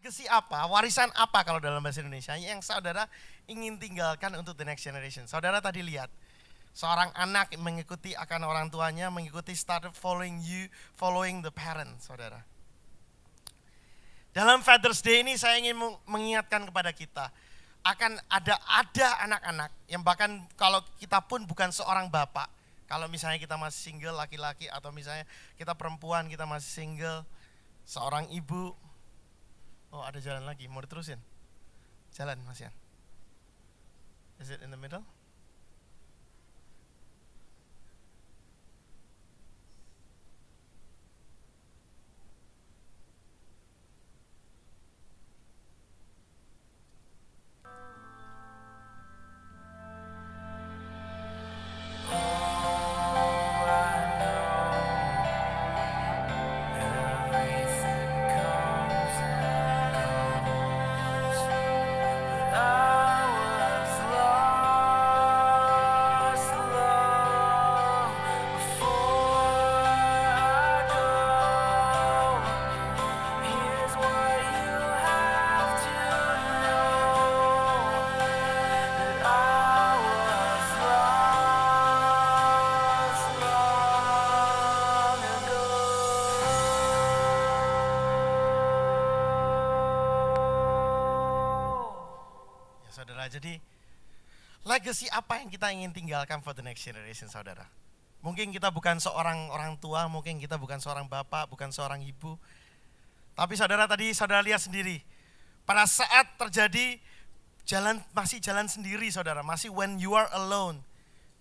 Legacy apa, warisan apa kalau dalam bahasa Indonesia yang saudara ingin tinggalkan untuk the next generation? Saudara tadi lihat, seorang anak mengikuti akan orang tuanya, mengikuti started following you, following the parent, saudara. Dalam Father's Day ini saya ingin mengingatkan kepada kita, akan ada anak-anak yang bahkan kalau kita pun bukan seorang bapak, kalau misalnya kita masih single laki-laki atau misalnya kita perempuan kita masih single, seorang ibu. Oh, ada jalan lagi, mau diterusin? Jalan, Mas Yan. Is it in the middle? Saudara, jadi legacy apa yang kita ingin tinggalkan for the next generation, saudara? Mungkin kita bukan seorang orang tua, mungkin kita bukan seorang bapak, bukan seorang ibu. Tapi saudara tadi saudara lihat sendiri, pada saat terjadi masih jalan sendiri saudara, masih when you are alone,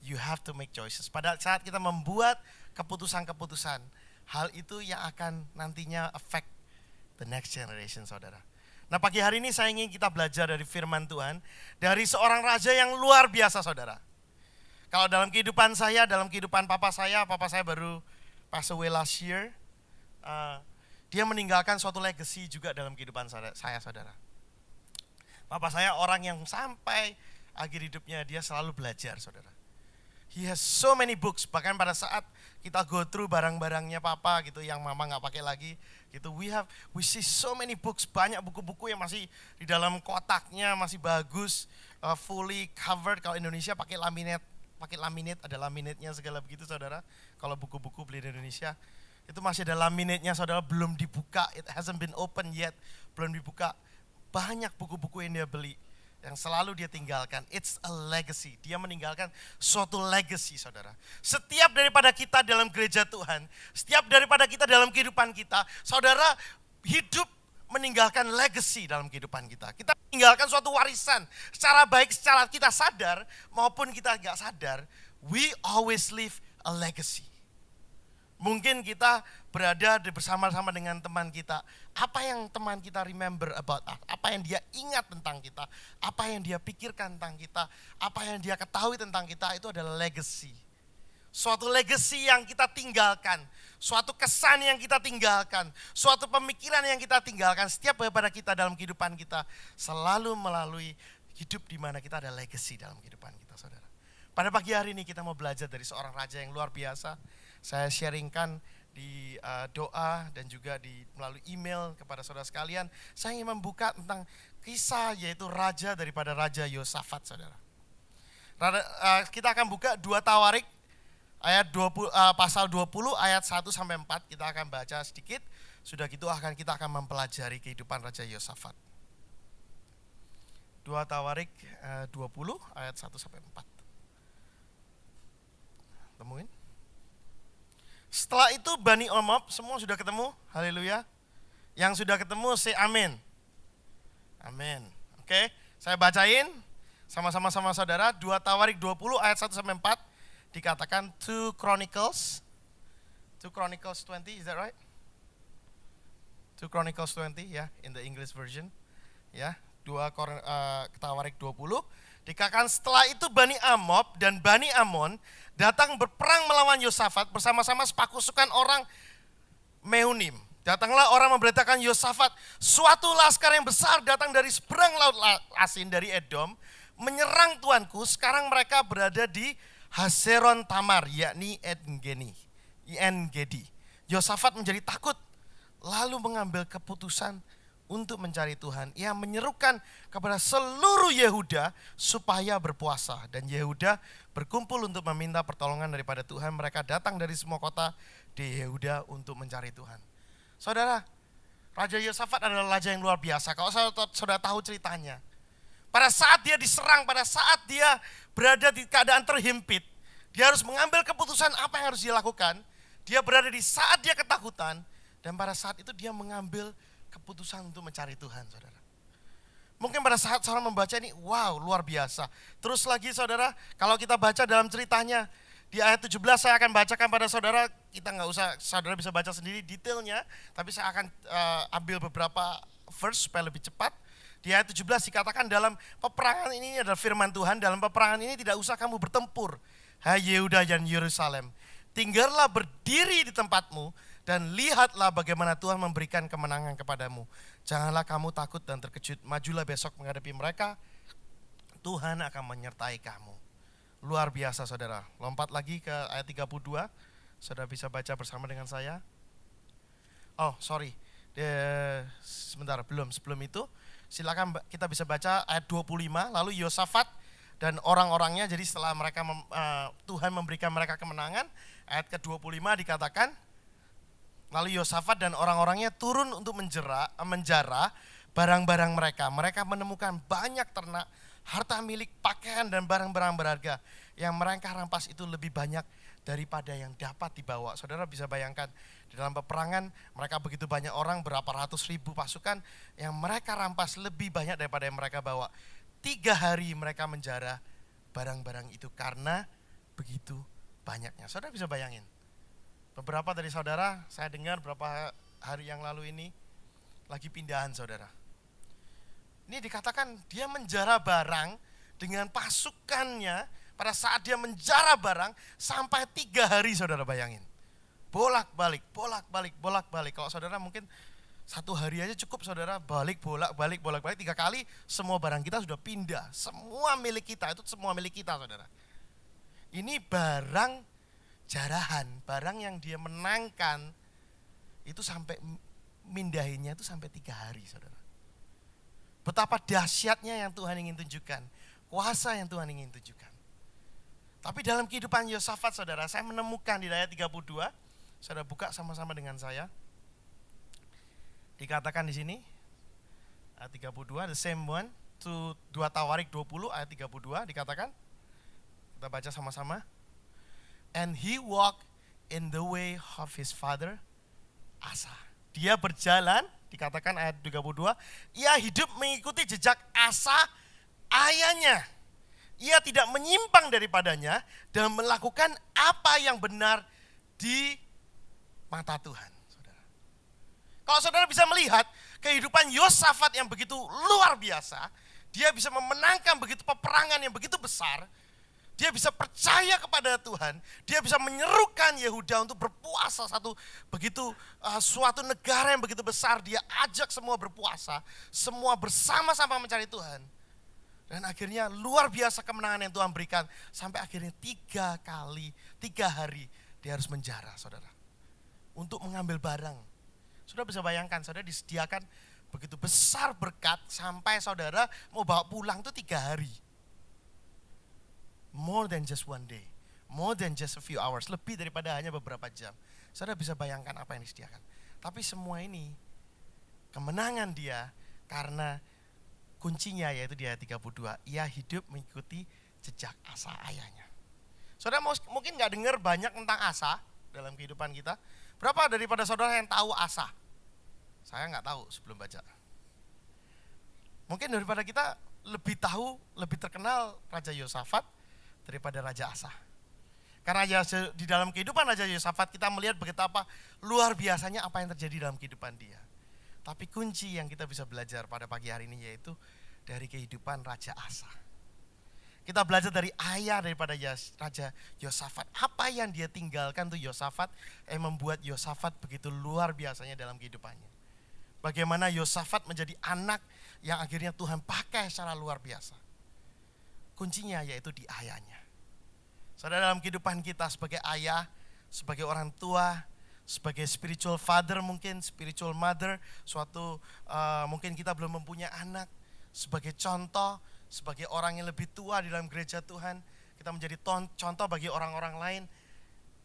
you have to make choices. Pada saat kita membuat keputusan-keputusan, hal itu yang akan nantinya affect the next generation, saudara. Nah, pagi hari ini saya ingin kita belajar dari firman Tuhan, dari seorang raja yang luar biasa, saudara. Kalau dalam kehidupan saya, dalam kehidupan papa saya baru pass away last year. Dia meninggalkan suatu legacy juga dalam kehidupan saya, saudara. Papa saya orang yang sampai akhir hidupnya dia selalu belajar, saudara. He has so many books, bahkan pada saat kita go through barang-barangnya papa gitu yang mama nggak pakai lagi gitu, we see so many books, banyak buku-buku yang masih di dalam kotaknya masih bagus, fully covered. Kalau Indonesia pakai laminate, ada laminate-nya segala begitu, saudara. Kalau buku-buku beli di Indonesia itu masih ada laminate-nya, saudara, belum dibuka, it hasn't been open yet, belum dibuka. Banyak buku-buku yang dia beli, yang selalu dia tinggalkan. It's a legacy. Dia meninggalkan suatu legacy, saudara. Setiap daripada kita dalam gereja Tuhan, setiap daripada kita dalam kehidupan kita, saudara, hidup meninggalkan legacy dalam kehidupan kita. Kita meninggalkan suatu warisan. Secara baik, secara kita sadar maupun kita gak sadar, we always leave a legacy. Mungkin kita berada bersama-sama dengan teman kita. Apa yang teman kita remember about us? Apa yang dia ingat tentang kita? Apa yang dia pikirkan tentang kita? Apa yang dia ketahui tentang kita? Itu adalah legacy. Suatu legacy yang kita tinggalkan. Suatu kesan yang kita tinggalkan. Suatu pemikiran yang kita tinggalkan. Setiap daripada kita dalam kehidupan kita selalu melalui hidup di mana kita ada legacy dalam kehidupan kita, saudara. Pada pagi hari ini kita mau belajar dari seorang raja yang luar biasa. Saya sharingkan di doa dan juga melalui email kepada saudara sekalian. Saya ingin membuka tentang kisah yaitu raja daripada Raja Yosafat, saudara. Kita akan buka 2 Tawarik ayat 20, pasal 20 ayat 1 sampai 4. Kita akan baca sedikit. Sudah gitu kita akan mempelajari kehidupan Raja Yosafat. 2 Tawarik 20 ayat 1 sampai 4. Temuin. Setelah itu Bani Moab, semua sudah ketemu? Haleluya. Yang sudah ketemu say amin. Amin. Oke, saya bacain sama-sama sama saudara. 2 Tawarik 20 ayat 1 sampai 4 dikatakan 2 Chronicles 20, is that right? 2 Chronicles 20 ya, in the English version. Ya, 2 Tawarik 20 dikatakan setelah itu Bani Moab dan Bani Amon datang berperang melawan Yosafat bersama-sama sepasukan orang Mehunim. Datanglah orang memberitakan Yosafat, suatu laskar yang besar datang dari seberang laut asin dari Edom, menyerang tuanku. Sekarang mereka berada di Haseron Tamar, yakni En Gedi. Yosafat menjadi takut, lalu mengambil keputusan untuk mencari Tuhan. Ia menyerukan kepada seluruh Yehuda supaya berpuasa. Dan Yehuda berkumpul untuk meminta pertolongan daripada Tuhan. Mereka datang dari semua kota di Yehuda untuk mencari Tuhan. Saudara, Raja Yosafat adalah raja yang luar biasa. Kalau saudara tahu ceritanya, pada saat dia diserang, pada saat dia berada di keadaan terhimpit, dia harus mengambil keputusan apa yang harus dia lakukan. Dia berada di saat dia ketakutan, dan pada saat itu dia mengambil keputusan untuk mencari Tuhan, saudara. Mungkin pada saat saudara membaca ini, wow, luar biasa. Terus lagi saudara, kalau kita baca dalam ceritanya, di ayat 17 saya akan bacakan pada saudara, kita nggak usah, saudara bisa baca sendiri detailnya, tapi saya akan ambil beberapa verse supaya lebih cepat. Di ayat 17 dikatakan dalam peperangan ini adalah firman Tuhan, dalam peperangan ini tidak usah kamu bertempur, hai Yehuda dan Yerusalem. Tinggallah berdiri di tempatmu dan lihatlah bagaimana Tuhan memberikan kemenangan kepadamu. Janganlah kamu takut dan terkejut, majulah besok menghadapi mereka, Tuhan akan menyertai kamu. Luar biasa saudara. Lompat lagi ke ayat 32, saudara bisa baca bersama dengan saya. Oh sorry, sebentar, sebelum itu silakan kita bisa baca ayat 25. Lalu Yosafat dan orang-orangnya, jadi setelah mereka Tuhan memberikan mereka kemenangan, ayat ke-25 dikatakan, lalu Yosafat dan orang-orangnya turun untuk menjara barang-barang mereka. Mereka menemukan banyak ternak, harta milik, pakaian dan barang-barang berharga. Yang mereka rampas itu lebih banyak daripada yang dapat dibawa. Saudara bisa bayangkan, di dalam peperangan mereka begitu banyak orang, berapa ratus ribu pasukan, yang mereka rampas lebih banyak daripada yang mereka bawa. 3 hari mereka menjara barang-barang itu karena begitu banyaknya. Saudara bisa bayangin. Beberapa dari saudara, saya dengar beberapa hari yang lalu ini lagi pindahan saudara. Ini dikatakan dia menjara barang dengan pasukannya. Pada saat dia menjara barang sampai 3 hari saudara bayangin. Bolak-balik. Kalau saudara mungkin 1 hari aja cukup saudara, bolak-balik 3 kali, semua barang kita sudah pindah. Semua milik kita, itu semua milik kita saudara. Ini barang jarahan, barang yang dia menangkan itu sampai mindahinnya itu sampai 3 hari saudara. Betapa dahsyatnya yang Tuhan ingin tunjukkan, kuasa yang Tuhan ingin tunjukkan. Tapi dalam kehidupan Yosafat saudara, saya menemukan di ayat 32, saudara buka sama-sama dengan saya. Dikatakan di sini ayat 32, the same one, 2 Tawarik 20 ayat 32 dikatakan, kita baca sama-sama. And he walked in the way of his father Asa. Dia berjalan, dikatakan ayat 32, ia hidup mengikuti jejak Asa ayahnya. Ia tidak menyimpang daripadanya dan melakukan apa yang benar di mata Tuhan. Saudara. Kalau saudara bisa melihat kehidupan Yosafat yang begitu luar biasa, dia bisa memenangkan begitu peperangan yang begitu besar, dia bisa percaya kepada Tuhan, dia bisa menyerukan Yehuda untuk berpuasa suatu negara yang begitu besar, dia ajak semua berpuasa, semua bersama-sama mencari Tuhan. Dan akhirnya luar biasa kemenangan yang Tuhan berikan, sampai akhirnya 3 hari dia harus menjara saudara, untuk mengambil barang. Saudara bisa bayangkan, saudara disediakan begitu besar berkat, sampai saudara mau bawa pulang itu 3 hari. More than just one day, more than just a few hours, lebih daripada hanya beberapa jam. Saudara bisa bayangkan apa yang disediakan. Tapi semua ini kemenangan dia karena kuncinya yaitu di ayat 32, ia hidup mengikuti jejak Asa ayahnya. Saudara mungkin gak dengar banyak tentang Asa dalam kehidupan kita. Berapa daripada saudara yang tahu Asa? Saya gak tahu sebelum baca. Mungkin daripada kita lebih tahu, lebih terkenal Raja Yosafat daripada Raja Asa. Karena di dalam kehidupan Raja Yosafat kita melihat betapa luar biasanya apa yang terjadi dalam kehidupan dia. Tapi kunci yang kita bisa belajar pada pagi hari ini yaitu dari kehidupan Raja Asa. Kita belajar dari ayah daripada Raja Yosafat. Apa yang dia tinggalkan tuh Yosafat yang membuat Yosafat begitu luar biasanya dalam kehidupannya. Bagaimana Yosafat menjadi anak yang akhirnya Tuhan pakai secara luar biasa. Kuncinya yaitu di ayahnya. Saudara, dalam kehidupan kita sebagai ayah, sebagai orang tua, sebagai spiritual father mungkin, spiritual mother, mungkin kita belum mempunyai anak, sebagai contoh, sebagai orang yang lebih tua di dalam gereja Tuhan, kita menjadi contoh bagi orang-orang lain.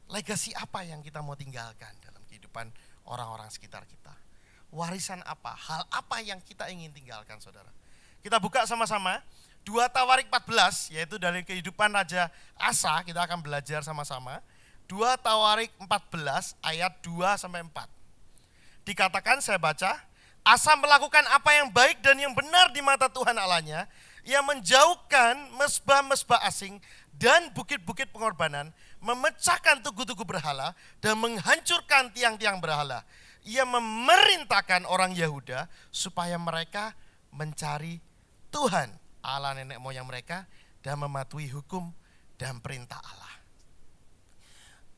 Legacy apa yang kita mau tinggalkan dalam kehidupan orang-orang sekitar kita? Warisan apa? Hal apa yang kita ingin tinggalkan, saudara? Kita buka sama-sama 2 Tawarik 14, yaitu dari kehidupan Raja Asa. Kita akan belajar sama-sama 2 Tawarik 14 ayat 2-4. Dikatakan, saya baca, Asa melakukan apa yang baik dan yang benar di mata Tuhan Allahnya. Ia menjauhkan mesbah-mesbah asing dan bukit-bukit pengorbanan, memecahkan tugu-tugu berhala dan menghancurkan tiang-tiang berhala. Ia memerintahkan orang Yehuda supaya mereka mencari Tuhan Allah nenek moyang mereka dan mematuhi hukum dan perintah Allah.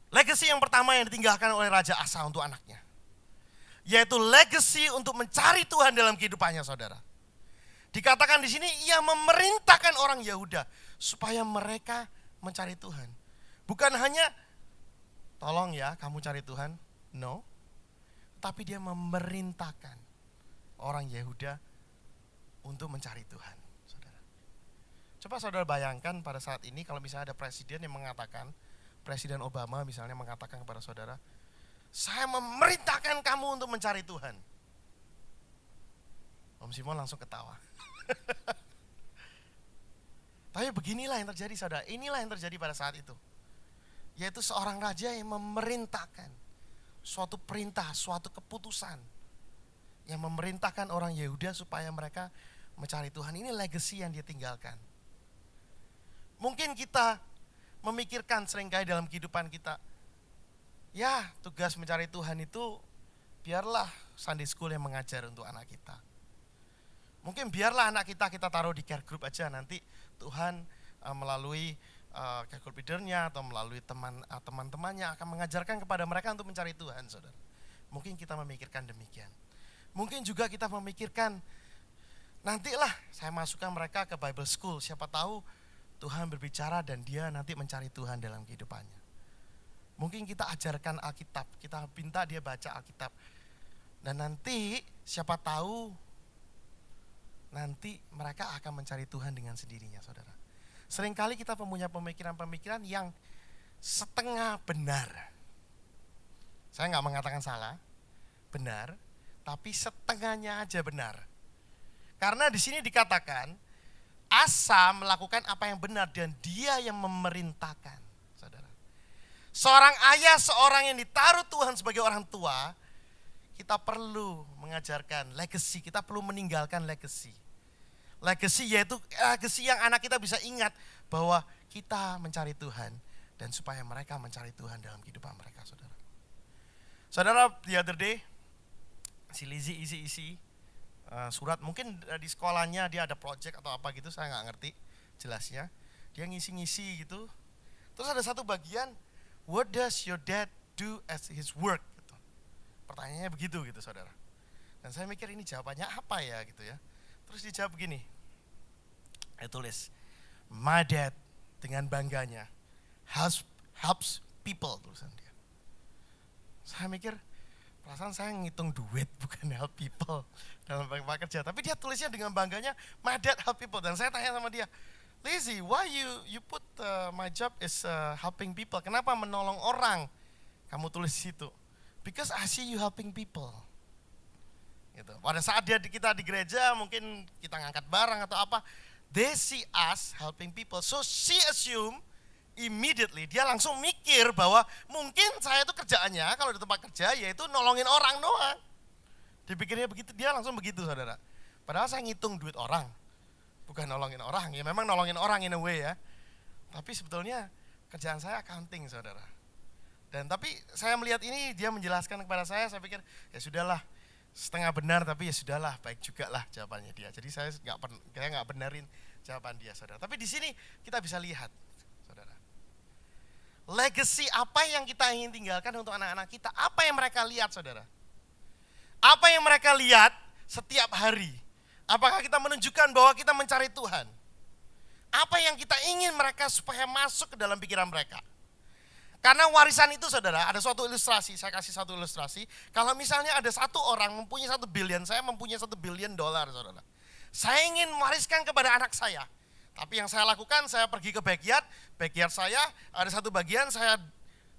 Legacy yang pertama yang ditinggalkan oleh Raja Asa untuk anaknya, yaitu legacy untuk mencari Tuhan dalam kehidupannya, saudara. Dikatakan di sini ia memerintahkan orang Yehuda supaya mereka mencari Tuhan. Bukan hanya tolong ya kamu cari Tuhan, no. Tapi dia memerintahkan orang Yehuda untuk mencari Tuhan, saudara. Coba saudara bayangkan pada saat ini kalau misalnya ada presiden yang mengatakan, Presiden Obama misalnya mengatakan kepada saudara, saya memerintahkan kamu untuk mencari Tuhan. Om Simon langsung ketawa. Tapi beginilah yang terjadi, saudara. Inilah yang terjadi pada saat itu. Yaitu seorang raja yang memerintahkan suatu perintah, suatu keputusan. Yang memerintahkan orang Yehuda supaya mereka mencari Tuhan. Ini legacy yang dia tinggalkan. Mungkin kita memikirkan seringkali dalam kehidupan kita, ya tugas mencari Tuhan itu biarlah Sunday School yang mengajar untuk anak kita. Mungkin biarlah anak kita taruh di care group aja, nanti Tuhan melalui care group leadernya atau melalui teman-temannya akan mengajarkan kepada mereka untuk mencari Tuhan, saudara. Mungkin kita memikirkan demikian. Mungkin juga kita memikirkan, nantilah saya masukkan mereka ke Bible School, siapa tahu Tuhan berbicara dan dia nanti mencari Tuhan dalam kehidupannya. Mungkin kita ajarkan Alkitab, kita minta dia baca Alkitab. Dan nanti siapa tahu nanti mereka akan mencari Tuhan dengan sendirinya, saudara. Seringkali kita punya pemikiran-pemikiran yang setengah benar. Saya nggak mengatakan salah, benar, tapi setengahnya aja benar. Karena di sini dikatakan Asa melakukan apa yang benar dan dia yang memerintahkan, saudara. Seorang ayah, seorang yang ditaruh Tuhan sebagai orang tua, kita perlu mengajarkan legacy, kita perlu meninggalkan legacy. Legacy yaitu legacy yang anak kita bisa ingat bahwa kita mencari Tuhan dan supaya mereka mencari Tuhan dalam kehidupan mereka, saudara. Saudara, the other day, si Lizzie isi surat, mungkin di sekolahnya dia ada project atau apa gitu, saya nggak ngerti jelasnya. Dia ngisi-ngisi gitu. Terus ada satu bagian, what does your dad do as his work? Gitu. Pertanyaannya begitu gitu, saudara. Dan saya mikir ini jawabannya apa ya gitu ya. Terus dijawab begini, saya tulis, my dad dengan bangganya helps people, tulisan dia. Saya mikir, perasaan saya ngitung duit bukan help people dalam bekerja. Tapi dia tulisnya dengan bangganya, my dad help people. Dan saya tanya sama dia, Lizzie, why you put my job is helping people? Kenapa menolong orang? Kamu tulis situ. Because I see you helping people. Gitu. Pada saat kita di gereja, mungkin kita ngangkat barang atau apa, they see us helping people. So she assume immediately, dia langsung mikir bahwa mungkin saya itu kerjaannya kalau di tempat kerja yaitu nolongin orang doang. Dipikirnya begitu, dia langsung begitu, saudara. Padahal saya ngitung duit orang, bukan nolongin orang. Ya memang nolongin orang in a way ya. Tapi sebetulnya kerjaan saya accounting, saudara. Dan tapi saya melihat ini, dia menjelaskan kepada saya pikir ya sudahlah, setengah benar tapi ya sudahlah, baik juga lah jawabannya dia. Jadi saya nggak benerin jawaban dia, saudara. Tapi di sini kita bisa lihat, saudara, legacy apa yang kita ingin tinggalkan untuk anak-anak kita. Apa yang mereka lihat, saudara? Apa yang mereka lihat setiap hari? Apakah kita menunjukkan bahwa kita mencari Tuhan? Apa yang kita ingin mereka supaya masuk ke dalam pikiran mereka? Karena warisan itu saudara, ada suatu ilustrasi, saya kasih satu ilustrasi. Kalau misalnya ada satu orang mempunyai 1 billion, saya mempunyai 1 billion dolar saudara. Saya ingin mewariskan kepada anak saya. Tapi yang saya lakukan, saya pergi ke backyard saya, ada satu bagian saya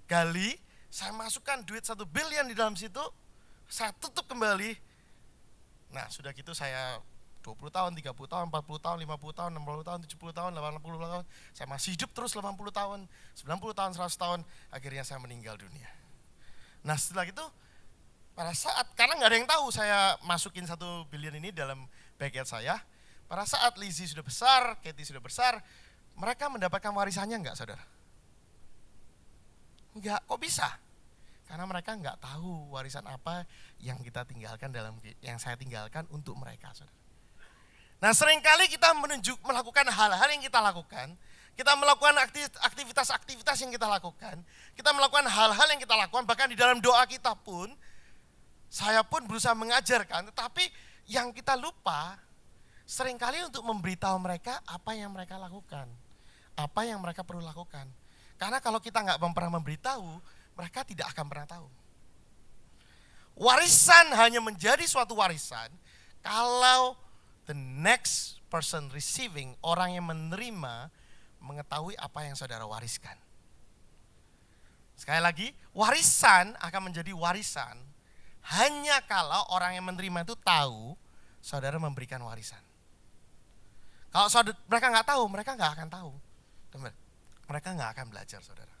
gali, saya masukkan duit 1 billion di dalam situ, saya tutup kembali. Nah sudah gitu saya 20 tahun, 30 tahun, 40 tahun, 50 tahun, 60 tahun, 70 tahun, 80 tahun. Saya masih hidup terus 80 tahun, 90 tahun, 100 tahun. Akhirnya saya meninggal dunia. Nah setelah itu, pada saat, karena nggak ada yang tahu saya masukin 1 billion ini dalam backyard saya. Pada saat Lizzie sudah besar, Katie sudah besar, mereka mendapatkan warisannya enggak saudara? Enggak, kok bisa? Karena mereka enggak tahu warisan apa yang kita tinggalkan yang saya tinggalkan untuk mereka saudara. Nah seringkali kita melakukan hal-hal yang kita lakukan, kita melakukan aktivitas-aktivitas yang kita lakukan, kita melakukan hal-hal yang kita lakukan, bahkan di dalam doa kita pun, saya pun berusaha mengajarkan, tetapi yang kita lupa, seringkali untuk memberitahu mereka apa yang mereka lakukan, apa yang mereka perlu lakukan. Karena kalau kita nggak pernah memberitahu, mereka tidak akan pernah tahu. Warisan hanya menjadi suatu warisan, kalau the next person receiving, orang yang menerima, mengetahui apa yang saudara wariskan. Sekali lagi, warisan akan menjadi warisan hanya kalau orang yang menerima itu tahu saudara memberikan warisan. Kalau mereka nggak tahu, mereka nggak akan tahu. Mereka nggak akan belajar saudara.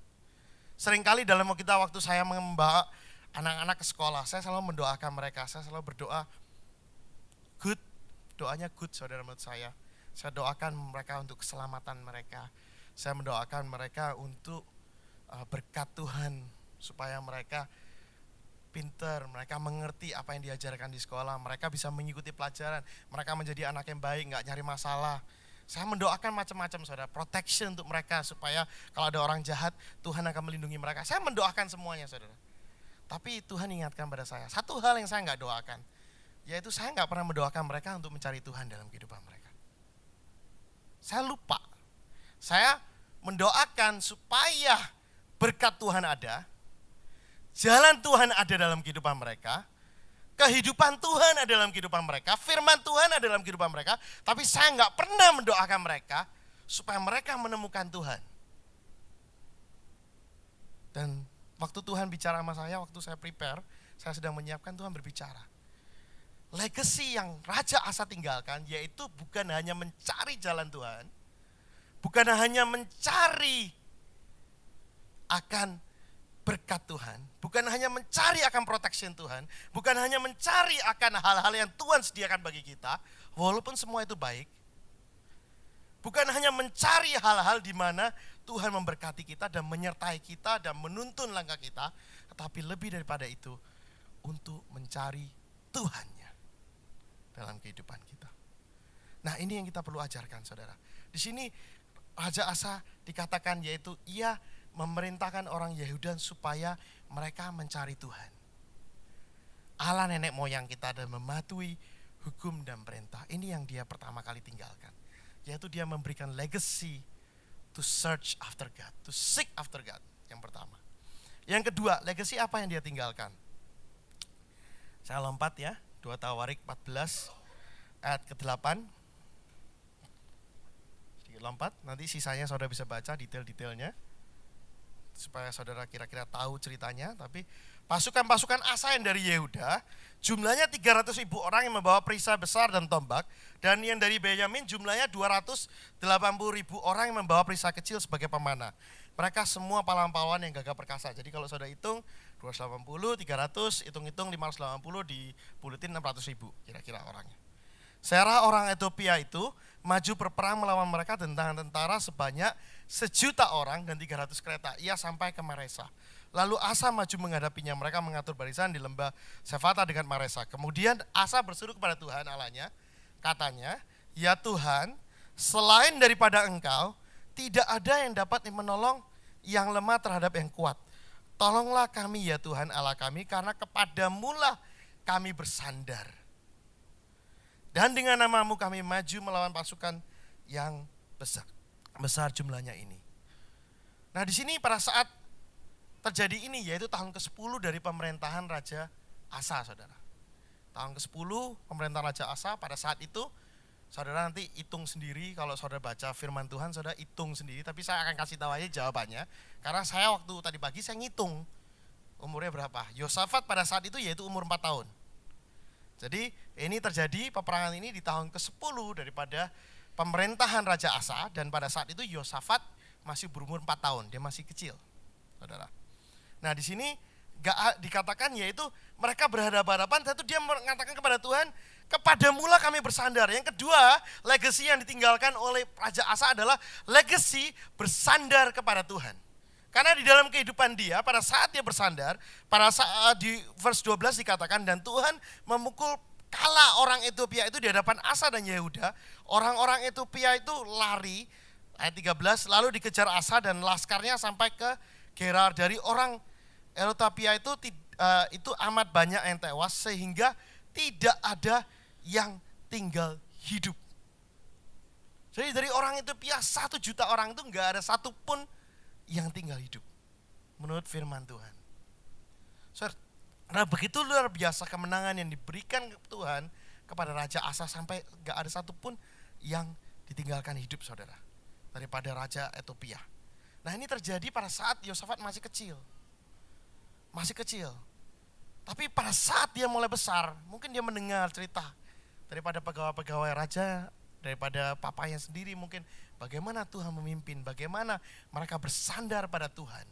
Seringkali dalam waktu saya membawa anak-anak ke sekolah, saya selalu mendoakan mereka, saya selalu berdoa good. Doanya good saudara menurut saya. Saya doakan mereka untuk keselamatan mereka. Saya mendoakan mereka untuk berkat Tuhan. Supaya mereka pintar, mereka mengerti apa yang diajarkan di sekolah. Mereka bisa mengikuti pelajaran. Mereka menjadi anak yang baik, gak nyari masalah. Saya mendoakan macam-macam saudara. Protection untuk mereka supaya kalau ada orang jahat, Tuhan akan melindungi mereka. Saya mendoakan semuanya saudara. Tapi Tuhan ingatkan pada saya, satu hal yang saya gak doakan, yaitu saya nggak pernah mendoakan mereka untuk mencari Tuhan dalam kehidupan mereka. Saya lupa. Saya mendoakan supaya berkat Tuhan ada, jalan Tuhan ada dalam kehidupan mereka, kehidupan Tuhan ada dalam kehidupan mereka, firman Tuhan ada dalam kehidupan mereka, tapi saya nggak pernah mendoakan mereka supaya mereka menemukan Tuhan. Dan waktu Tuhan bicara sama saya, waktu saya prepare, saya sedang menyiapkan, Tuhan berbicara. Legacy yang Raja Asa tinggalkan yaitu bukan hanya mencari jalan Tuhan, bukan hanya mencari akan berkat Tuhan, bukan hanya mencari akan protection Tuhan, bukan hanya mencari akan hal-hal yang Tuhan sediakan bagi kita, walaupun semua itu baik. Bukan hanya mencari hal-hal di mana Tuhan memberkati kita dan menyertai kita dan menuntun langkah kita, tetapi lebih daripada itu, untuk mencari Tuhannya dalam kehidupan kita. Nah ini yang kita perlu ajarkan saudara. Di sini Raja Asa dikatakan yaitu ia memerintahkan orang Yehuda supaya mereka mencari Tuhan, Allah nenek moyang kita, dan mematuhi hukum dan perintah. Ini yang dia pertama kali tinggalkan, yaitu dia memberikan legacy to search after God, to seek after God. Yang pertama. Yang kedua, legacy apa yang dia tinggalkan? Saya lompat ya, 2 Tawarik 14 ayat ke-8. Sedikit lompat, nanti sisanya saudara bisa baca detail-detailnya supaya saudara kira-kira tahu ceritanya. Tapi pasukan-pasukan Asa yang dari Yehuda jumlahnya 300.000 orang yang membawa perisai besar dan tombak, dan yang dari Benyamin jumlahnya 280.000 orang yang membawa perisai kecil sebagai pemanah. Mereka semua pahlawan-pahlawan yang gagah perkasa. Jadi kalau saudara hitung 280, 300, hitung-hitung 580, dibulatin 600.000 kira-kira orangnya. Serah orang Ethiopia itu maju berperang melawan mereka dengan tentara sebanyak 1.000.000 orang dan 300 kereta. Ia sampai ke Maresa. Lalu Asa maju menghadapinya. Mereka mengatur barisan di lembah Sefata dengan Maresa. Kemudian Asa berseru kepada Tuhan Allahnya. Katanya, ya Tuhan, selain daripada Engkau, tidak ada yang dapat menolong yang lemah terhadap yang kuat. Tolonglah kami ya Tuhan Allah kami, karena kepadamulah kami bersandar. Dan dengan namamu kami maju melawan pasukan yang besar jumlahnya ini. Nah di sini pada saat terjadi ini yaitu tahun ke-10 dari pemerintahan Raja Asa, saudara. Tahun ke-10 pemerintahan Raja Asa. Pada saat itu saudara nanti hitung sendiri, kalau saudara baca firman Tuhan saudara hitung sendiri, tapi saya akan kasih tahu aja jawabannya. Karena saya waktu tadi pagi saya ngitung umurnya berapa. Yosafat pada saat itu yaitu umur 4 tahun. Jadi ini terjadi peperangan ini di tahun ke-10 daripada pemerintahan Raja Asa, dan pada saat itu Yosafat masih berumur 4 tahun, dia masih kecil, saudara. Nah di sini dikatakan yaitu mereka berhadapan-hadapan, satu dia mengatakan kepada Tuhan, kepadamulah kami bersandar. Yang kedua, legacy yang ditinggalkan oleh Raja Asa adalah legacy bersandar kepada Tuhan. Karena di dalam kehidupan dia, pada saat dia bersandar, pada saat di verse 12 dikatakan, dan Tuhan memukul kala orang Ethiopia itu di hadapan Asa dan Yehuda. Orang-orang Ethiopia itu lari, ayat 13, lalu dikejar Asa dan laskarnya sampai ke Gerar. Dari orang Ethiopia itu amat banyak yang tewas, sehingga tidak ada yang tinggal hidup. Jadi dari orang Ethiopia 1 juta orang itu enggak ada satupun yang tinggal hidup menurut firman Tuhan. Nah begitu luar biasa kemenangan yang diberikan Tuhan kepada Raja Asa, sampai gak ada satupun yang ditinggalkan hidup, saudara, daripada Raja Ethiopia. Nah ini terjadi pada saat Yosafat masih kecil. Tapi pada saat dia mulai besar, mungkin dia mendengar cerita daripada pegawai-pegawai raja, daripada papanya sendiri mungkin, bagaimana Tuhan memimpin, bagaimana mereka bersandar pada Tuhan,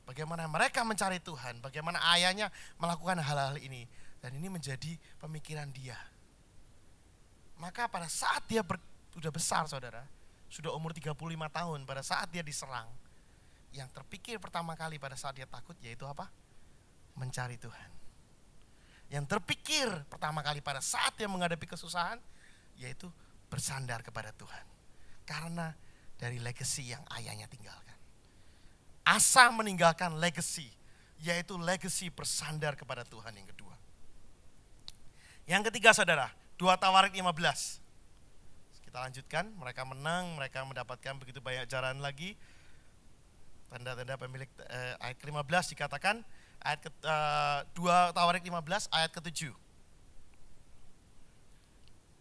bagaimana mereka mencari Tuhan, bagaimana ayahnya melakukan hal-hal ini. Dan ini menjadi pemikiran dia. Maka pada saat dia sudah besar, saudara, sudah umur 35 tahun, pada saat dia diserang, yang terpikir pertama kali pada saat dia takut yaitu apa? Mencari Tuhan. Yang terpikir pertama kali pada saat dia menghadapi kesusahan yaitu bersandar kepada Tuhan. Karena dari legacy yang ayahnya tinggalkan. Asa meninggalkan legacy, yaitu legacy bersandar kepada Tuhan yang kedua. Yang ketiga, saudara, 2 Tawarik 15. Kita lanjutkan, mereka menang, mereka mendapatkan begitu banyak jalan lagi. Tanda-tanda pemilik ayat ke-15 dikatakan, ayat 2 Tawarik 15 ayat ke-7.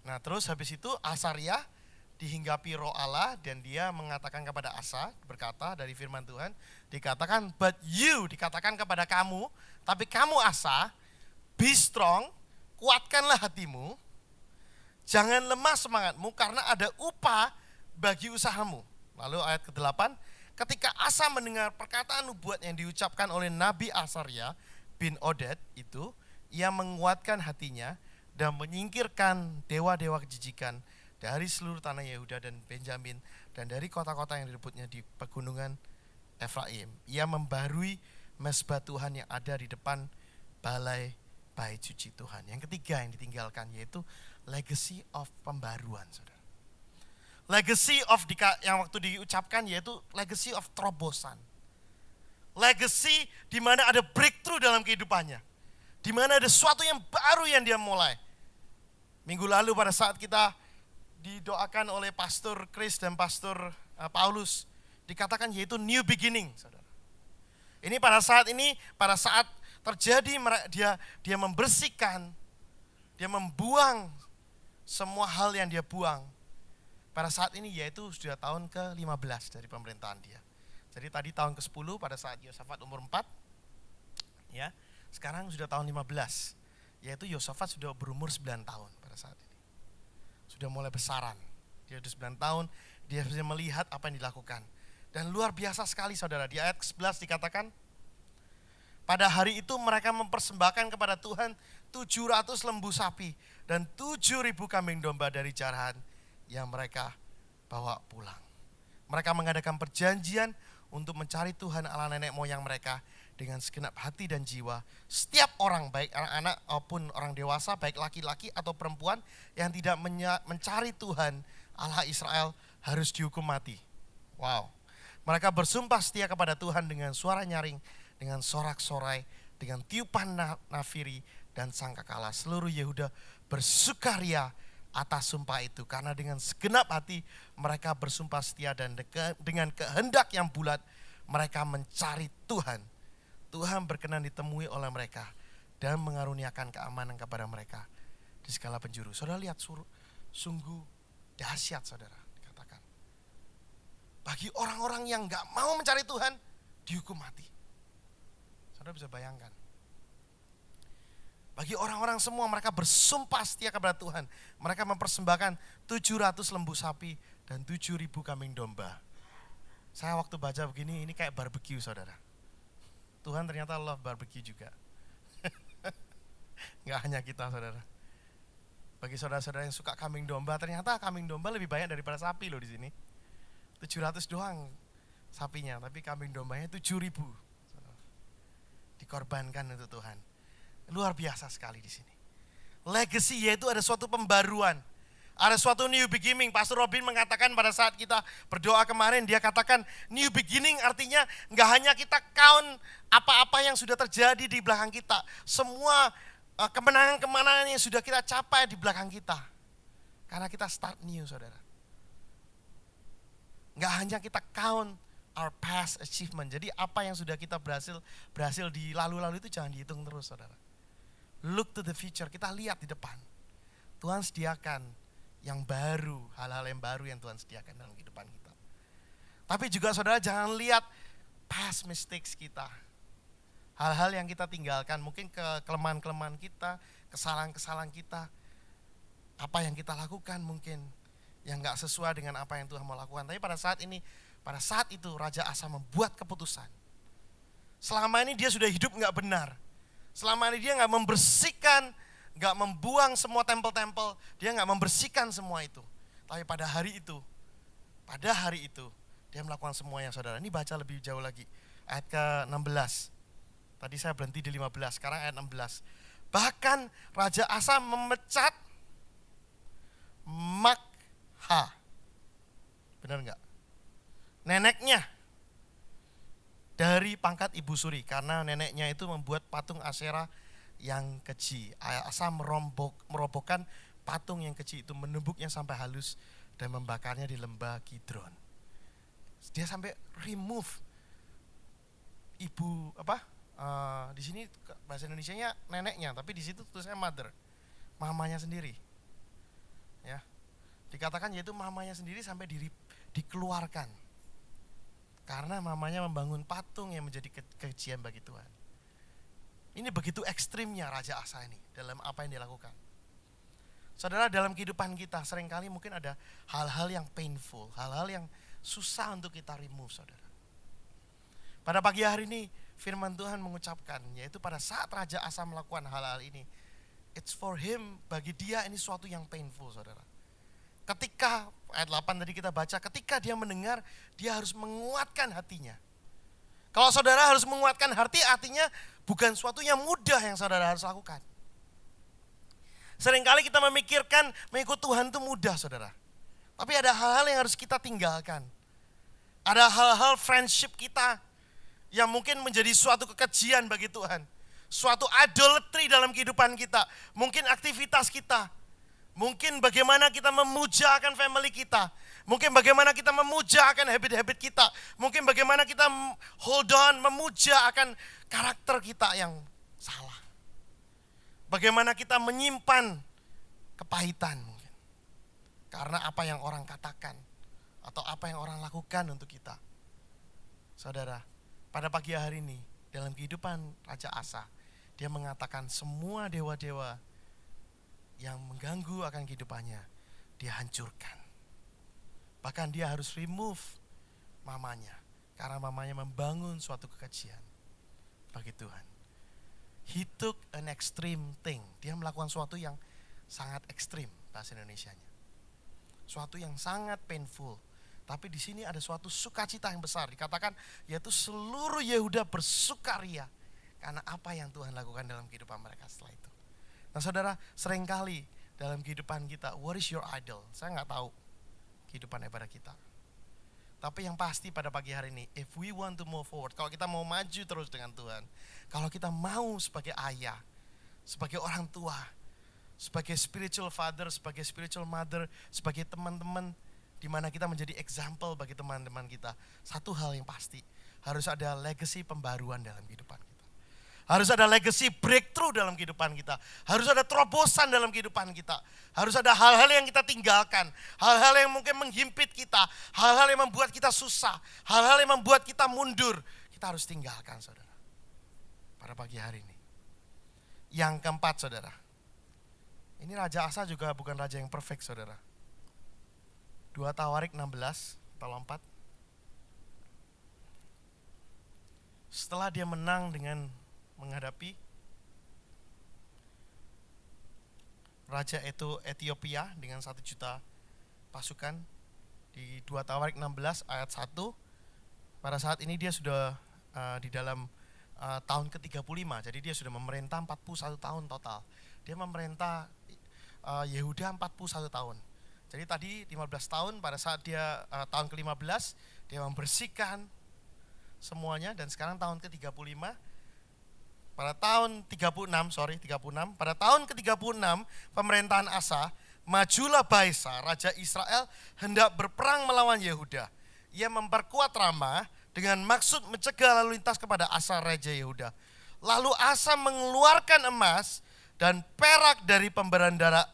Nah terus habis itu Asaria dihinggapi roh Allah, dan dia mengatakan kepada Asa, berkata dari firman Tuhan, dikatakan but you, dikatakan kepada kamu, tapi kamu Asa, be strong, kuatkanlah hatimu, jangan lemah semangatmu karena ada upah bagi usahamu. Lalu ayat ke-8, ketika Asa mendengar perkataan nubuat yang diucapkan oleh Nabi Asaria bin Oded itu, ia menguatkan hatinya dan menyingkirkan dewa-dewa kejijikan dari seluruh tanah Yehuda dan Benjamin dan dari kota-kota yang direbutnya di pegunungan Efraim. Ia membarui mezbah Tuhan yang ada di depan balai bait suci Tuhan. Yang ketiga yang ditinggalkan yaitu legacy of pembaruan, saudara. Legacy of yang waktu diucapkan yaitu legacy of terobosan. Legacy di mana ada breakthrough dalam kehidupannya. Di mana ada sesuatu yang baru yang dia mulai. Minggu lalu pada saat kita didoakan oleh Pastor Chris dan Pastor Paulus, dikatakan yaitu new beginning, saudara. Ini pada saat terjadi dia membersihkan, dia membuang semua hal yang dia buang. Pada saat ini yaitu sudah tahun ke-15 dari pemerintahan dia. Jadi tadi tahun ke-10 pada saat Yosafat umur 4, ya. Sekarang sudah tahun 15, yaitu Yosafat sudah berumur 9 tahun pada saat ini. Sudah mulai besaran, dia sudah 9 tahun, dia sudah melihat apa yang dilakukan. Dan luar biasa sekali, saudara, di ayat 11 dikatakan, pada hari itu mereka mempersembahkan kepada Tuhan 700 lembu sapi dan 7.000 kambing domba dari jarahan yang mereka bawa pulang. Mereka mengadakan perjanjian untuk mencari Tuhan Allah nenek moyang mereka dengan segenap hati dan jiwa. Setiap orang, baik anak-anak maupun orang dewasa, baik laki-laki atau perempuan yang tidak mencari Tuhan Allah Israel harus dihukum mati. Wow. Mereka bersumpah setia kepada Tuhan dengan suara nyaring, dengan sorak-sorai, dengan tiupan nafiri dan sangkakala. Seluruh Yehuda bersukaria atas sumpah itu, karena dengan segenap hati mereka bersumpah setia dan dengan kehendak yang bulat mereka mencari Tuhan Tuhan berkenan ditemui oleh mereka dan mengaruniakan keamanan kepada mereka di segala penjuru. Saudara lihat, sungguh dahsyat saudara dikatakan. Bagi orang-orang yang gak mau mencari Tuhan, dihukum mati. Saudara bisa bayangkan. Bagi orang-orang semua, mereka bersumpah setia kepada Tuhan. Mereka mempersembahkan 700 lembu sapi dan 7.000 kambing domba. Saya waktu baca begini, ini kayak barbecue saudara. Tuhan ternyata love barbecue juga. Nggak hanya kita saudara. Bagi saudara-saudara yang suka kambing domba, ternyata kambing domba lebih banyak daripada sapi loh di sini. 700 doang sapinya, tapi kambing dombanya 7.000. Dikorbankan untuk Tuhan. Luar biasa sekali di sini. Legacy yaitu ada suatu pembaruan. Ada suatu new beginning. Pastor Robin mengatakan pada saat kita berdoa kemarin, dia katakan new beginning artinya nggak hanya kita count apa-apa yang sudah terjadi di belakang kita. Semua kemenangan-kemenangan yang sudah kita capai di belakang kita. Karena kita start new saudara. Nggak hanya kita count our past achievement. Jadi apa yang sudah kita berhasil di lalu-lalu itu jangan dihitung terus saudara. Look to the future, kita lihat di depan. Tuhan sediakan yang baru, hal-hal yang baru yang Tuhan sediakan dalam kehidupan kita. Tapi juga saudara jangan lihat past mistakes kita. Hal-hal yang kita tinggalkan, mungkin kelemahan-kelemahan kita, kesalahan-kesalahan kita. Apa yang kita lakukan mungkin yang gak sesuai dengan apa yang Tuhan mau lakukan. Tapi pada saat itu Raja Asa membuat keputusan. Selama ini dia sudah hidup gak benar. Selama ini dia gak membersihkan, gak membuang semua tempel-tempel. Dia gak membersihkan semua itu. Tapi pada hari itu dia melakukan semuanya saudara. Ini baca lebih jauh lagi. Ayat ke-16. Tadi saya berhenti di 15, sekarang ayat 16. Bahkan Raja Asa memecat Makha. Benar gak? Neneknya dari pangkat ibu suri, karena neneknya itu membuat patung Asyera yang keji. Asa merobohkan patung yang keji itu, menembuknya sampai halus dan membakarnya di lembah Kidron. Dia sampai remove ibu di sini bahasa Indonesianya neneknya, tapi di situ tulisannya mother, mamanya sendiri. Ya, dikatakan yaitu mamanya sendiri sampai dikeluarkan. Karena mamanya membangun patung yang menjadi kekejian bagi Tuhan. Ini begitu ekstrimnya Raja Asa ini dalam apa yang dia lakukan. Saudara, dalam kehidupan kita seringkali mungkin ada hal-hal yang painful, hal-hal yang susah untuk kita remove saudara. Pada pagi hari ini firman Tuhan mengucapkan, yaitu pada saat Raja Asa melakukan hal-hal ini, it's for him, bagi dia ini suatu yang painful saudara. Ketika, ayat 8 tadi kita baca, ketika dia mendengar, dia harus menguatkan hatinya. Kalau saudara harus menguatkan hati, artinya bukan suatu yang mudah yang saudara harus lakukan. Seringkali kita memikirkan mengikut Tuhan itu mudah saudara. Tapi ada hal-hal yang harus kita tinggalkan. Ada hal-hal friendship kita yang mungkin menjadi suatu kekejian bagi Tuhan. Suatu idolatry dalam kehidupan kita. Mungkin aktivitas kita. Mungkin bagaimana kita memuja akan family kita. Mungkin bagaimana kita memuja akan habit-habit kita. Mungkin bagaimana kita hold on, memuja akan karakter kita yang salah. Bagaimana kita menyimpan kepahitan mungkin. Karena apa yang orang katakan. Atau apa yang orang lakukan untuk kita. Saudara, pada pagi hari ini dalam kehidupan Raja Asa, dia mengatakan semua dewa-dewa yang mengganggu akan kehidupannya, dia hancurkan. Bahkan dia harus remove mamanya, karena mamanya membangun suatu kekejian bagi Tuhan. He took an extreme thing. Dia melakukan suatu yang sangat ekstrim, bahasa Indonesianya. Suatu yang sangat painful. Tapi di sini ada suatu sukacita yang besar. Dikatakan yaitu seluruh Yehuda bersukaria karena apa yang Tuhan lakukan dalam kehidupan mereka setelah itu. Nah saudara, seringkali dalam kehidupan kita, what is your idol? Saya nggak tahu kehidupan daripada kita. Tapi yang pasti pada pagi hari ini, if we want to move forward, kalau kita mau maju terus dengan Tuhan, kalau kita mau sebagai ayah, sebagai orang tua, sebagai spiritual father, sebagai spiritual mother, sebagai teman-teman, di mana kita menjadi example bagi teman-teman kita, satu hal yang pasti, harus ada legacy pembaruan dalam kehidupan kita. Harus ada legacy breakthrough dalam kehidupan kita. Harus ada terobosan dalam kehidupan kita. Harus ada hal-hal yang kita tinggalkan. Hal-hal yang mungkin menghimpit kita. Hal-hal yang membuat kita susah. Hal-hal yang membuat kita mundur. Kita harus tinggalkan, saudara. Pada pagi hari ini. Yang keempat, saudara. Ini Raja Asa juga bukan raja yang perfect, saudara. 2 Tawarik 16, kita lompat. Setelah dia menang dengan menghadapi Raja Ethiopia dengan 1 juta pasukan di 2 Tawarik 16 ayat 1. Pada saat ini dia sudah di dalam tahun ke-35, jadi dia sudah memerintah 41 tahun total. Dia memerintah Yehuda 41 tahun. Jadi tadi 15 tahun, pada saat dia tahun ke-15 dia membersihkan semuanya, dan sekarang tahun ke-35. Pada tahun 36, pada tahun ke-36 pemerintahan Asa, majulah Baesa, raja Israel, hendak berperang melawan Yehuda. Ia memperkuat Ramah dengan maksud mencegah lalu lintas kepada Asa raja Yehuda. Lalu Asa mengeluarkan emas dan perak dari perbendaraan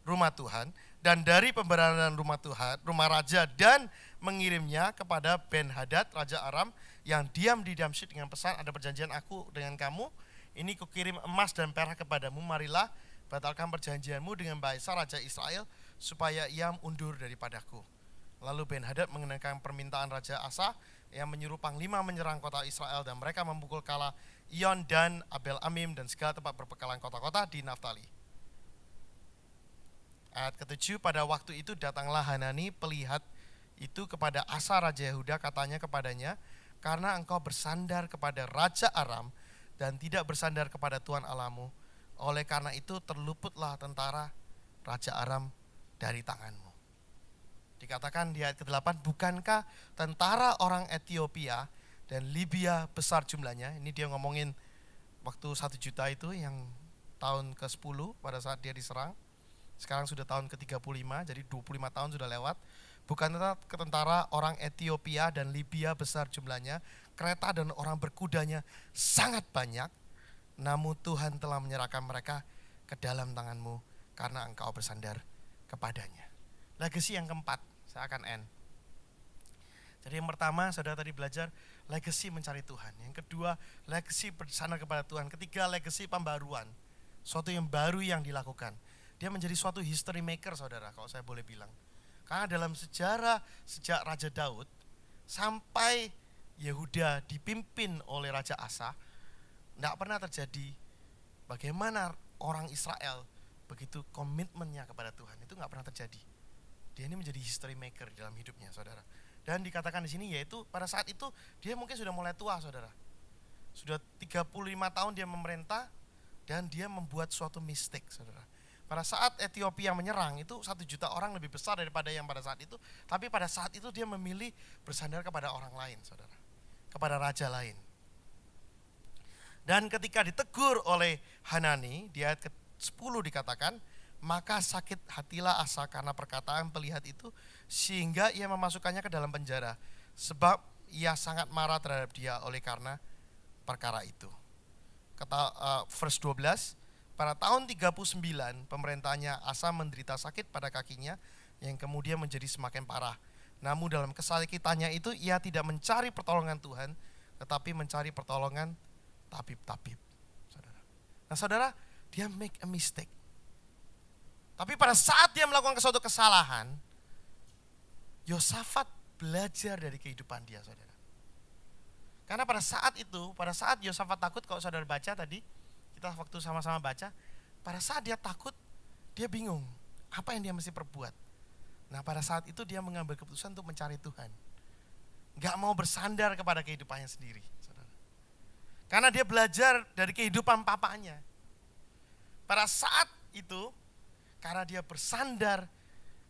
rumah Tuhan dan dari pemberangkatan rumah raja, dan mengirimnya kepada Ben-Hadad raja Aram yang diam di Damsyik dengan pesan, ada perjanjian aku dengan kamu, ini kukirim emas dan perak kepadamu, marilah batalkan perjanjianmu dengan Baesa raja Israel supaya ia undur daripadaku. Lalu Ben-Hadad mengenakan permintaan Raja Asa yang menyuruh panglima menyerang kota Israel, dan mereka memukul kala Iyon dan Abel Amim dan segala tempat berbekalan kota-kota di Naftali. Ayat ke-7, pada waktu itu datanglah Hanani pelihat itu kepada Asa raja Yehuda, katanya kepadanya, karena engkau bersandar kepada raja Aram dan tidak bersandar kepada Tuhan Allahmu, oleh karena itu terluputlah tentara raja Aram dari tanganmu. Dikatakan di ayat ke-8, bukankah tentara orang Ethiopia dan Libya besar jumlahnya? Ini dia ngomongin waktu 1 juta itu yang tahun ke-10 pada saat dia diserang. Sekarang sudah tahun ke-35, jadi 25 tahun sudah lewat. Bukankah tentara orang Ethiopia dan Libya besar jumlahnya, kereta dan orang berkudanya sangat banyak, namun Tuhan telah menyerahkan mereka ke dalam tanganmu karena engkau bersandar kepadanya. Legacy yang keempat, saya akan end. Jadi yang pertama, saudara tadi belajar legacy mencari Tuhan. Yang kedua, legacy bersandar kepada Tuhan. Ketiga, legacy pembaruan, suatu yang baru yang dilakukan. Dia menjadi suatu history maker, saudara, kalau saya boleh bilang. Karena dalam sejarah sejak Raja Daud sampai Yehuda dipimpin oleh Raja Asa, tidak pernah terjadi bagaimana orang Israel begitu komitmennya kepada Tuhan. Itu nggak pernah terjadi. Dia ini menjadi history maker dalam hidupnya, saudara. Dan dikatakan di sini yaitu pada saat itu dia mungkin sudah mulai tua, saudara. Sudah 35 tahun dia memerintah dan dia membuat suatu mistake, saudara. Pada saat Ethiopia menyerang itu 1 juta orang lebih besar daripada yang pada saat itu. Tapi pada saat itu dia memilih bersandar kepada orang lain, saudara. Kepada raja lain. Dan ketika ditegur oleh Hanani, di ayat ke-10 dikatakan, maka sakit hatilah Asa karena perkataan pelihat itu, sehingga ia memasukkannya ke dalam penjara. Sebab ia sangat marah terhadap dia oleh karena perkara itu. Verse 12, pada tahun 39 pemerintahnya Asa menderita sakit pada kakinya yang kemudian menjadi semakin parah. Namun dalam kesakitannya itu ia tidak mencari pertolongan Tuhan, tetapi mencari pertolongan tabib-tabib. Saudara. Nah saudara, dia make a mistake. Tapi pada saat dia melakukan suatu kesalahan, Yosafat belajar dari kehidupan dia, saudara. Karena pada saat Yosafat takut, kalau saudara baca tadi, kita waktu sama-sama baca, pada saat dia takut, dia bingung apa yang dia mesti perbuat. Nah pada saat itu dia mengambil keputusan untuk mencari Tuhan. Gak mau bersandar kepada kehidupannya sendiri, saudara. Karena dia belajar dari kehidupan papanya. Pada saat itu, karena dia bersandar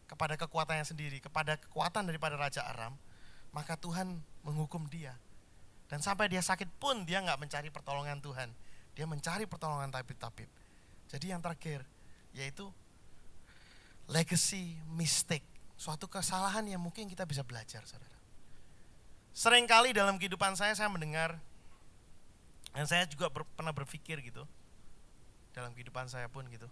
kepada kekuatannya sendiri, kepada kekuatan daripada Raja Aram, maka Tuhan menghukum dia. Dan sampai dia sakit pun dia gak mencari pertolongan Tuhan. Dia mencari pertolongan tabib-tabib. Jadi yang terakhir, yaitu legacy mistake. Suatu kesalahan yang mungkin kita bisa belajar, saudara. Seringkali dalam kehidupan saya mendengar Dan saya juga pernah berpikir gitu, dalam kehidupan saya pun gitu.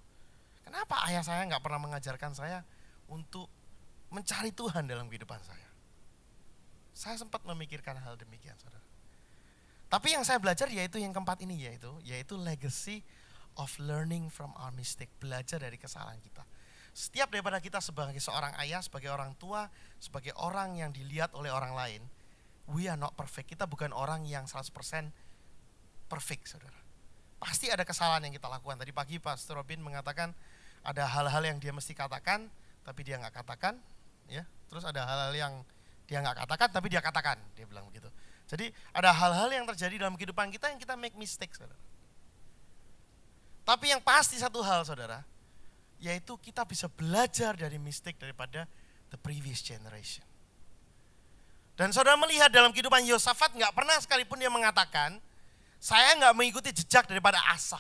Kenapa ayah saya nggak pernah mengajarkan saya untuk mencari Tuhan dalam kehidupan saya? Saya sempat memikirkan hal demikian, saudara. Tapi yang saya belajar yaitu yang keempat ini, yaitu legacy of learning from our mistake, belajar dari kesalahan kita. Setiap daripada kita sebagai seorang ayah, sebagai orang tua, sebagai orang yang dilihat oleh orang lain, we are not perfect. Kita bukan orang yang 100% perfect, saudara. Pasti ada kesalahan yang kita lakukan. Tadi pagi Pastor Robin mengatakan ada hal-hal yang dia mesti katakan, tapi dia nggak katakan, ya. Terus ada hal-hal yang dia nggak katakan, tapi dia katakan, dia bilang begitu. Jadi ada hal-hal yang terjadi dalam kehidupan kita yang kita make mistake, saudara. Tapi yang pasti satu hal, saudara, yaitu kita bisa belajar dari mistake daripada the previous generation. Dan saudara melihat dalam kehidupan Yosafat nggak pernah sekalipun dia mengatakan, saya nggak mengikuti jejak daripada Asa.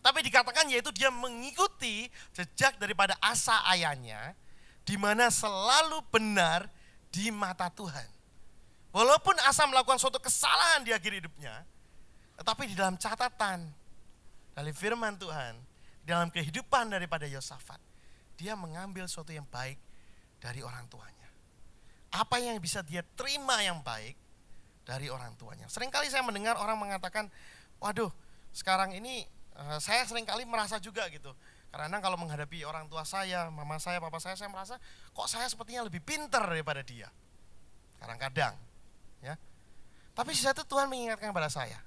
Tapi dikatakan yaitu dia mengikuti jejak daripada Asa ayahnya, di mana selalu benar di mata Tuhan. Walaupun Asa melakukan suatu kesalahan di akhir hidupnya, tetapi di dalam catatan dari firman Tuhan, dalam kehidupan daripada Yosafat, dia mengambil sesuatu yang baik dari orang tuanya. Apa yang bisa dia terima yang baik dari orang tuanya. Seringkali saya mendengar orang mengatakan, waduh sekarang ini saya seringkali merasa juga gitu. Karena kalau menghadapi orang tua saya, mama saya, papa saya merasa kok saya sepertinya lebih pintar daripada dia. Kadang-kadang, ya. Tapi di situ Tuhan mengingatkan kepada saya.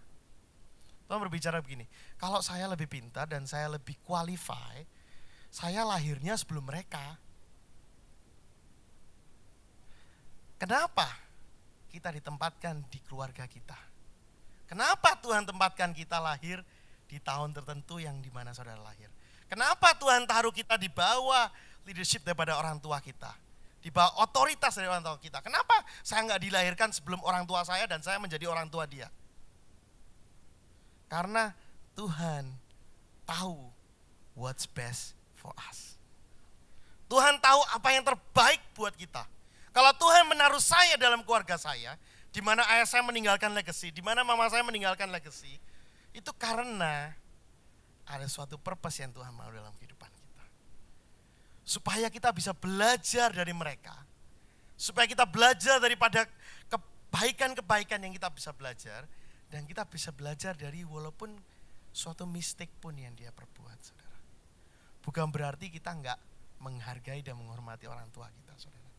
Tuhan berbicara begini, kalau saya lebih pintar dan saya lebih qualify, saya lahirnya sebelum mereka. Kenapa kita ditempatkan di keluarga kita? Kenapa Tuhan tempatkan kita lahir di tahun tertentu yang dimana saudara lahir? Kenapa Tuhan taruh kita di bawah leadership daripada orang tua kita? Di bawah otoritas dari orang tua kita. Kenapa saya nggak dilahirkan sebelum orang tua saya dan saya menjadi orang tua dia? Karena Tuhan tahu what's best for us. Tuhan tahu apa yang terbaik buat kita. Kalau Tuhan menaruh saya dalam keluarga saya, di mana ayah saya meninggalkan legacy, di mana mama saya meninggalkan legacy, itu karena ada suatu purpose yang Tuhan mau dalam kehidupan kita. Supaya kita bisa belajar dari mereka. Supaya kita belajar daripada kebaikan-kebaikan yang kita bisa belajar. Dan kita bisa belajar dari walaupun suatu mistake pun yang dia perbuat, saudara. Bukan berarti kita enggak menghargai dan menghormati orang tua kita, saudara.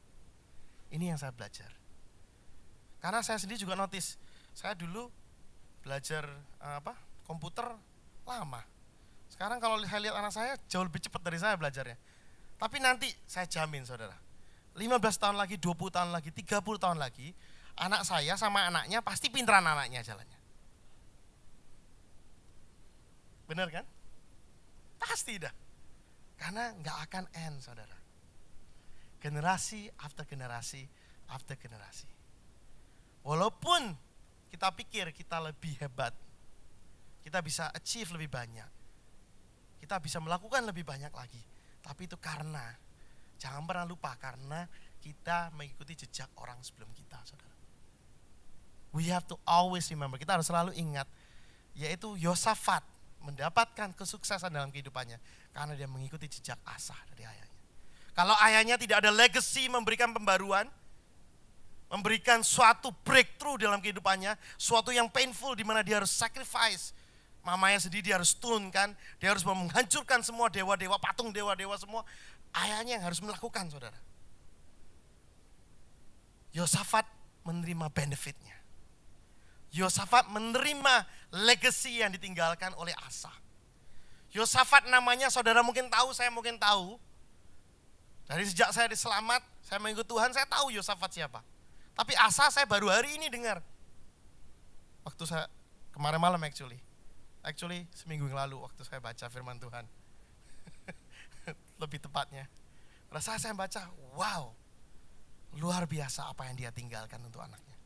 Ini yang saya belajar. Karena saya sendiri juga notice, saya dulu belajar komputer lama. Sekarang kalau saya lihat anak saya jauh lebih cepat dari saya belajarnya. Tapi nanti saya jamin, saudara, 15 tahun lagi, 20 tahun lagi, 30 tahun lagi, anak saya sama anaknya pasti pinteran anaknya jalannya. Benar kan? Pasti dah. Karena nggak akan end, saudara. Generasi after generasi after generasi. Walaupun kita pikir kita lebih hebat, kita bisa achieve lebih banyak, kita bisa melakukan lebih banyak lagi, tapi itu karena, jangan pernah lupa, karena kita mengikuti jejak orang sebelum kita, saudara. We have to always remember, kita harus selalu ingat, yaitu Yosafat mendapatkan kesuksesan dalam kehidupannya karena dia mengikuti jejak Asa dari ayahnya. Kalau ayahnya tidak ada legacy memberikan pembaruan, memberikan suatu breakthrough dalam kehidupannya, suatu yang painful di mana dia harus sacrifice. Mamanya sendiri dia harus turunkan, dia harus menghancurkan semua dewa-dewa, patung dewa-dewa semua. Ayahnya yang harus melakukan, saudara. Yosafat menerima benefitnya. Yosafat menerima legacy yang ditinggalkan oleh Asa. Yosafat namanya saudara mungkin tahu, saya mungkin tahu. Dari sejak saya diselamat, saya mengikut Tuhan, saya tahu Yosafat siapa. Tapi Asa saya baru hari ini dengar. Waktu saya, kemarin malam actually seminggu yang lalu waktu saya baca firman Tuhan. Lebih tepatnya. Rasa saya baca, wow, luar biasa apa yang dia tinggalkan untuk anaknya.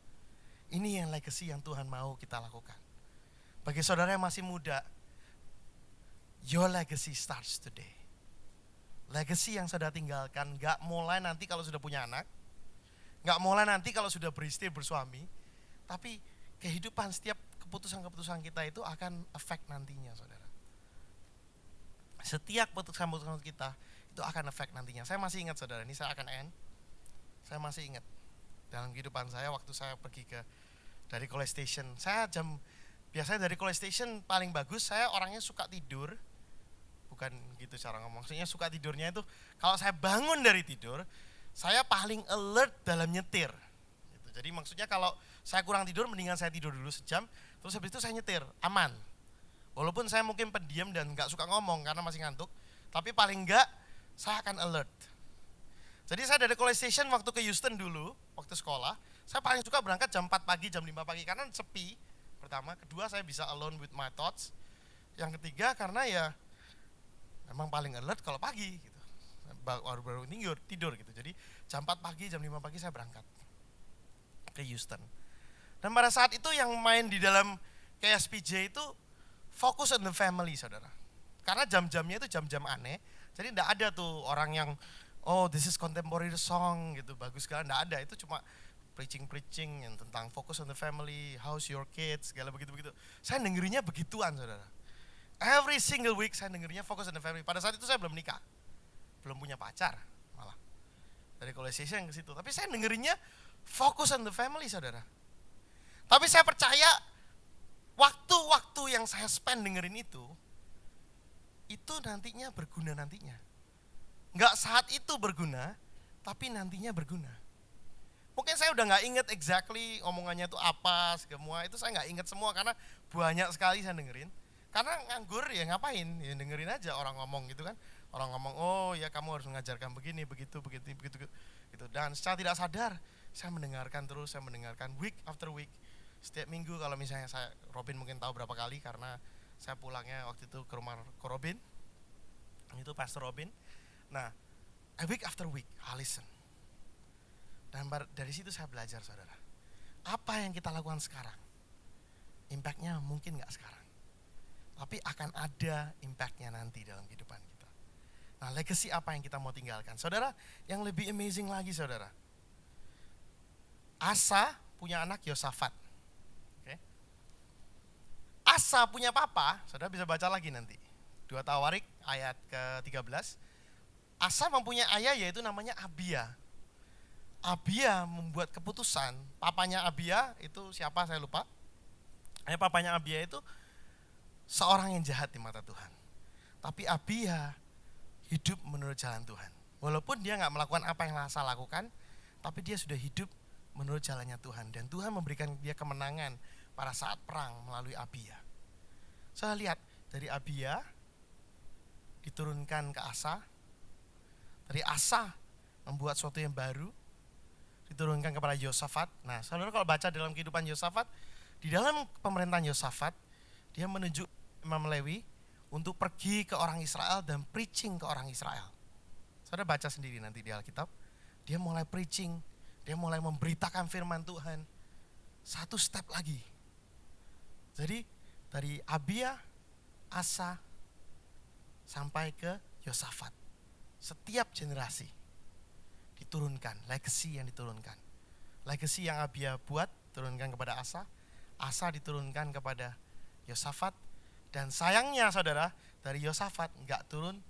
Ini yang legacy yang Tuhan mau kita lakukan. Bagi saudara yang masih muda, your legacy starts today. Legacy yang saudara tinggalkan gak mulai nanti kalau sudah punya anak, gak mulai nanti kalau sudah beristri, bersuami, tapi kehidupan setiap keputusan-keputusan kita itu akan efek nantinya, saudara. Setiap keputusan-keputusan kita itu akan efek nantinya. Saya masih ingat, saudara, ini saya akan end. Saya masih ingat dalam kehidupan saya waktu saya pergi dari College Station. Biasanya dari College Station paling bagus, saya orangnya suka tidur. Bukan gitu cara ngomong, maksudnya suka tidurnya itu kalau saya bangun dari tidur, saya paling alert dalam nyetir gitu. Jadi maksudnya kalau saya kurang tidur, mendingan saya tidur dulu sejam, terus habis itu saya nyetir, aman. Walaupun saya mungkin pendiam dan gak suka ngomong karena masih ngantuk, tapi paling enggak saya akan alert. Jadi saya dari College Station waktu ke Houston dulu, waktu sekolah, saya paling suka berangkat jam 4 pagi, jam 5 pagi, karena sepi, pertama. Kedua, saya bisa alone with my thoughts. Yang ketiga, karena ya memang paling alert kalau pagi gitu. Baru tidur gitu. Jadi jam 4 pagi, jam 5 pagi saya berangkat ke Houston. Dan pada saat itu yang main di dalam KSPJ itu fokus on the family, saudara. Karena jam-jamnya itu jam-jam aneh. Jadi enggak ada tuh orang yang this is contemporary song gitu, bagus sekali. Enggak ada, itu cuma preaching yang tentang fokus on the family, how's your kids, segala begitu-begitu. Saya dengerinnya begituan, saudara. Every single week saya dengerinnya fokus on the family. Pada saat itu saya belum nikah, belum punya pacar malah. Dari College Station ke situ. Tapi saya dengerinnya fokus on the family, saudara. Tapi saya percaya waktu-waktu yang saya spend dengerin itu nantinya berguna nantinya. Enggak saat itu berguna, tapi nantinya berguna. Mungkin saya udah gak inget exactly omongannya itu apa, semua itu saya gak inget semua karena banyak sekali saya dengerin. Karena nganggur ya ngapain, ya dengerin aja orang ngomong gitu kan. Orang ngomong, ya kamu harus mengajarkan begini, begitu. Gitu. Dan secara tidak sadar, saya mendengarkan week after week. Setiap minggu kalau misalnya Robin mungkin tahu berapa kali karena saya pulangnya waktu itu ke rumah Robin. Itu Pastor Robin. Nah, week after week, I listen. Dan dari situ saya belajar, saudara. Apa yang kita lakukan sekarang, impact-nya mungkin gak sekarang. Tapi akan ada impact-nya nanti dalam kehidupan kita. Nah, legacy apa yang kita mau tinggalkan? Saudara, yang lebih amazing lagi, saudara. Asa punya anak Yosafat. Okay. Asa punya papa, saudara bisa baca lagi nanti. 2 Tawarik ayat ke-13. Asa mempunyai ayah yaitu namanya Abia. Abia membuat keputusan, papanya Abia itu siapa saya lupa. Papanya Abia itu seorang yang jahat di mata Tuhan. Tapi Abia hidup menurut jalan Tuhan. Walaupun dia gak melakukan apa yang Asa lakukan, tapi dia sudah hidup menurut jalannya Tuhan. Dan Tuhan memberikan dia kemenangan pada saat perang melalui Abia. Saya lihat dari Abia diturunkan ke Asa. Dari Asa membuat sesuatu yang baru, diturunkan kepada Yosafat. Nah, saudara kalau baca dalam kehidupan Yosafat, di dalam pemerintahan Yosafat, dia menunjuk Imam Lewi untuk pergi ke orang Israel dan preaching ke orang Israel. Saudara baca sendiri nanti di Alkitab. Dia mulai preaching, dia mulai memberitakan firman Tuhan. Satu step lagi. Jadi dari Abia, Asa, sampai ke Yosafat. Setiap generasi diturunkan, legacy yang diturunkan. Legacy yang Abia buat, turunkan kepada Asa. Asa diturunkan kepada Yosafat. Dan sayangnya saudara, dari Yosafat enggak turun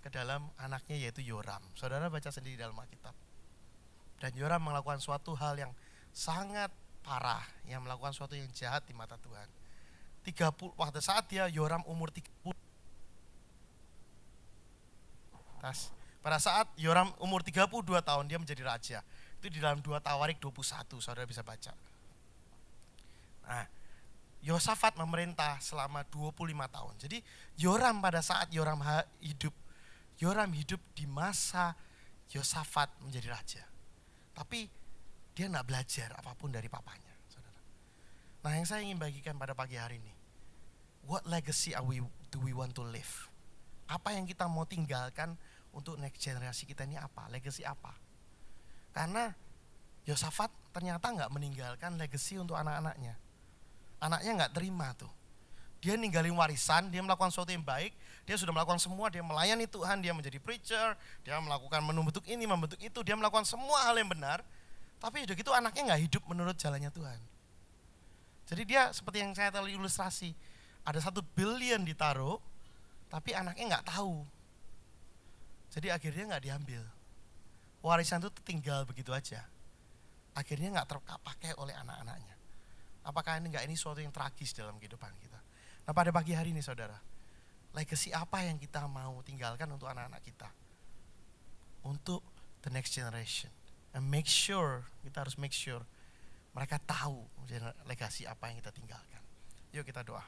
ke dalam anaknya yaitu Yoram. Saudara baca sendiri dalam Alkitab. Dan Yoram melakukan suatu hal yang sangat parah, yang melakukan suatu yang jahat di mata Tuhan. Pada saat Yoram umur 30. Pada saat Yoram umur 32 tahun dia menjadi raja. Itu di dalam 2 Tawarik 21, saudara bisa baca. Nah, Yosafat memerintah selama 25 tahun. Jadi Yoram pada saat Yoram hidup di masa Yosafat menjadi raja. Tapi dia enggak belajar apapun dari papanya, saudara. Nah, yang saya ingin bagikan pada pagi hari ini, what legacy do we want to live? Apa yang kita mau tinggalkan untuk next generasi kita ini apa? Legacy apa? Karena Yosafat ternyata enggak meninggalkan legacy untuk anak-anaknya. Anaknya enggak terima tuh. Dia ninggalin warisan, dia melakukan sesuatu yang baik, dia sudah melakukan semua, dia melayani Tuhan, dia menjadi preacher, dia melakukan membentuk ini, membentuk itu, dia melakukan semua hal yang benar. Tapi udah gitu anaknya enggak hidup menurut jalannya Tuhan. Jadi dia seperti yang saya tadi ilustrasi, ada 1 billion ditaruh, tapi anaknya nggak tahu. Jadi akhirnya nggak diambil. Warisan itu tinggal begitu aja. Akhirnya nggak terpakai oleh anak-anaknya. Apakah ini suatu yang tragis dalam kehidupan kita? Nah pada pagi hari ini saudara, legacy apa yang kita mau tinggalkan untuk anak-anak kita? Untuk the next generation. And kita harus make sure mereka tahu legasi apa yang kita tinggalkan. Yuk kita doa.